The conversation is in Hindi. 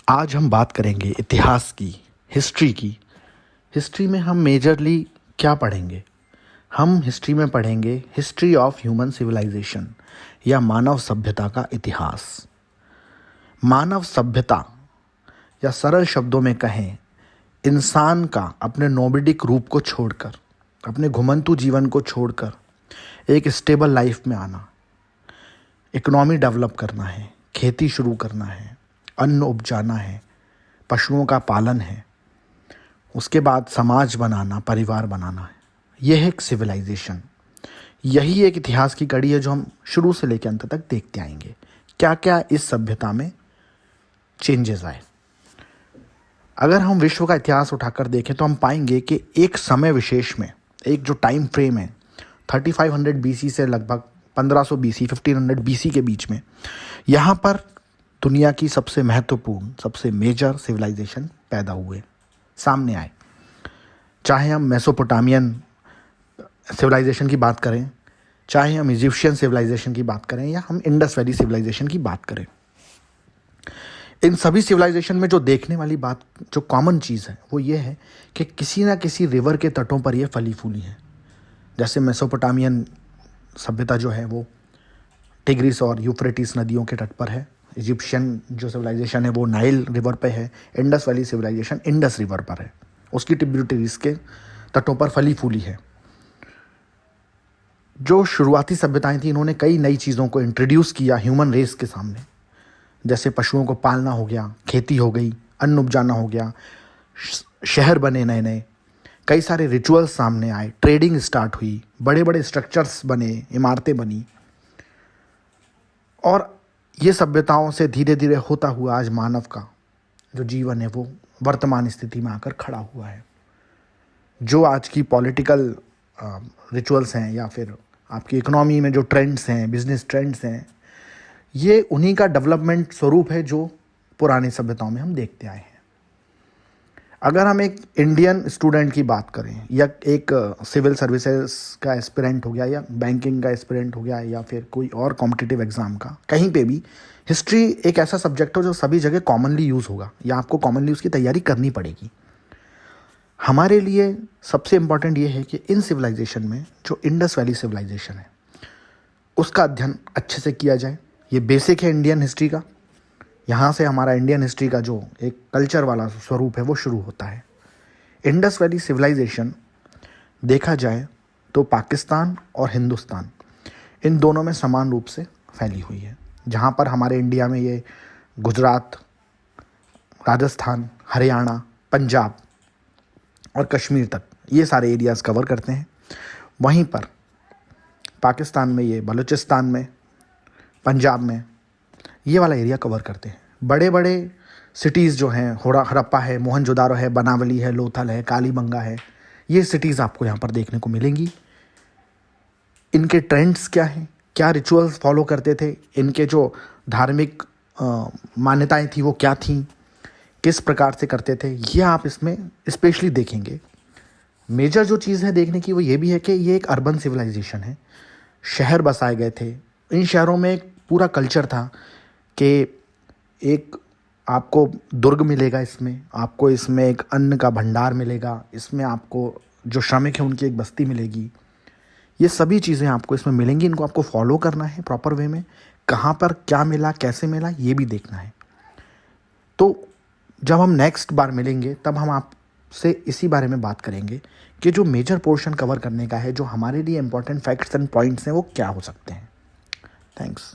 आज हम बात करेंगे इतिहास की, हिस्ट्री की। हिस्ट्री में हम मेजरली क्या पढ़ेंगे? हम हिस्ट्री में पढ़ेंगे हिस्ट्री ऑफ ह्यूमन सिविलाइजेशन या मानव सभ्यता का इतिहास। मानव सभ्यता या सरल शब्दों में कहें, इंसान का अपने नोमैडिक रूप को छोड़कर, अपने घुमंतू जीवन को छोड़कर एक स्टेबल लाइफ में आना, इकोनॉमी डेवलप करना है, खेती शुरू करना है, अन्न उपजाना है, पशुओं का पालन है, उसके बाद समाज बनाना, परिवार बनाना है। यह है एक सिविलाइजेशन। यही एक इतिहास की कड़ी है जो हम शुरू से लेकर अंत तक देखते आएंगे। क्या क्या इस सभ्यता में चेंजेस आए। अगर हम विश्व का इतिहास उठाकर देखें तो हम पाएंगे कि एक समय विशेष में, एक जो टाइम फ्रेम है 3500 बीसी से लगभग 1500 बीसी 1500 बीसी के बीच में, यहाँ पर दुनिया की सबसे महत्वपूर्ण, सबसे मेजर सिविलाइजेशन पैदा हुए, सामने आए। चाहे हम मेसोपोटामियन सिविलाइजेशन की बात करें, चाहे हम इजिप्शियन सिविलाइजेशन की बात करें, या हम इंडस वैली सिविलाइजेशन की बात करें, इन सभी सिविलाइजेशन में जो देखने वाली बात, जो कॉमन चीज़ है, वो ये है कि किसी ना किसी रिवर के तटों पर ये फली फूली है। जैसे मेसोपोटामियन सभ्यता जो है वो टिग्रिस और यूफ्रेटिस नदियों के तट पर है। इजिप्शियन जो सिविलाइजेशन है वो नाइल रिवर पे है। Indus valley civilization Indus river पर है, उसकी ट्रिब्यूटरीज के तटों पर फली फूली है। जो शुरुआती सभ्यताएं थी, इन्होंने कई नई चीज़ों को इंट्रोड्यूस किया ह्यूमन रेस के सामने। जैसे पशुओं को पालना हो गया, खेती हो गई, अन्न उपजाना हो गया, शहर बने नए नए, कई सारे रिचुअल्स सामने आए, ट्रेडिंग स्टार्ट हुई, बड़े बड़े स्ट्रक्चर्स बने, इमारतें बनी, और ये सभ्यताओं से धीरे धीरे होता हुआ आज मानव का जो जीवन है वो वर्तमान स्थिति में आकर खड़ा हुआ है। जो आज की पॉलिटिकल रिचुअल्स हैं या फिर आपकी इकोनॉमी में जो ट्रेंड्स हैं, बिजनेस ट्रेंड्स हैं, ये उन्हीं का डेवलपमेंट स्वरूप है जो पुरानी सभ्यताओं में हम देखते आए हैं। अगर हम एक इंडियन स्टूडेंट की बात करें, या एक सिविल सर्विसेज का एस्पिरेंट हो गया, या बैंकिंग का एस्पिरेंट हो गया, या फिर कोई और कॉम्पिटिटिव एग्जाम का, कहीं पे भी हिस्ट्री एक ऐसा सब्जेक्ट हो जो सभी जगह कॉमनली यूज़ होगा, या आपको कॉमनली उसकी तैयारी करनी पड़ेगी। हमारे लिए सबसे इम्पॉर्टेंट ये है कि इन सिविलाइजेशन में जो इंडस वैली सिविलाइजेशन है उसका अध्ययन अच्छे से किया जाए। ये बेसिक है इंडियन हिस्ट्री का। यहाँ से हमारा इंडियन हिस्ट्री का जो एक कल्चर वाला स्वरूप है वो शुरू होता है। इंडस वैली सिविलाइजेशन देखा जाए तो पाकिस्तान और हिंदुस्तान, इन दोनों में समान रूप से फैली हुई है। जहाँ पर हमारे इंडिया में ये गुजरात, राजस्थान, हरियाणा, पंजाब और कश्मीर तक ये सारे एरियाज़ कवर करते हैं। वहीं पर पाकिस्तान में ये बलूचिस्तान में, पंजाब में ये वाला एरिया कवर करते हैं। बड़े बड़े सिटीज़ जो हैं, हड़प्पा है, मोहनजोदारो है, बनावली है, लोथल है, कालीबंगा है, ये सिटीज़ आपको यहाँ पर देखने को मिलेंगी। इनके ट्रेंड्स क्या हैं, क्या रिचुअल्स फॉलो करते थे, इनके जो धार्मिक मान्यताएं थी वो क्या थीं, किस प्रकार से करते थे, ये आप इसमें स्पेशली देखेंगे। मेजर जो चीज़ है देखने की वो ये भी है कि ये एक अर्बन सिविलाइजेशन है। शहर बसाए गए थे। इन शहरों में एक पूरा कल्चर था कि एक आपको दुर्ग मिलेगा, इसमें आपको इसमें एक अन्न का भंडार मिलेगा, इसमें आपको जो श्रमिक हैं उनकी एक बस्ती मिलेगी। ये सभी चीज़ें आपको इसमें मिलेंगी। इनको आपको फॉलो करना है प्रॉपर वे में। कहाँ पर क्या मिला, कैसे मिला, ये भी देखना है। तो जब हम नेक्स्ट बार मिलेंगे तब हम आपसे इसी बारे में बात करेंगे कि जो मेजर पोर्शन कवर करने का है, जो हमारे लिए इंपॉर्टेंट फैक्ट्स एंड पॉइंट्स हैं, वो क्या हो सकते हैं। थैंक्स।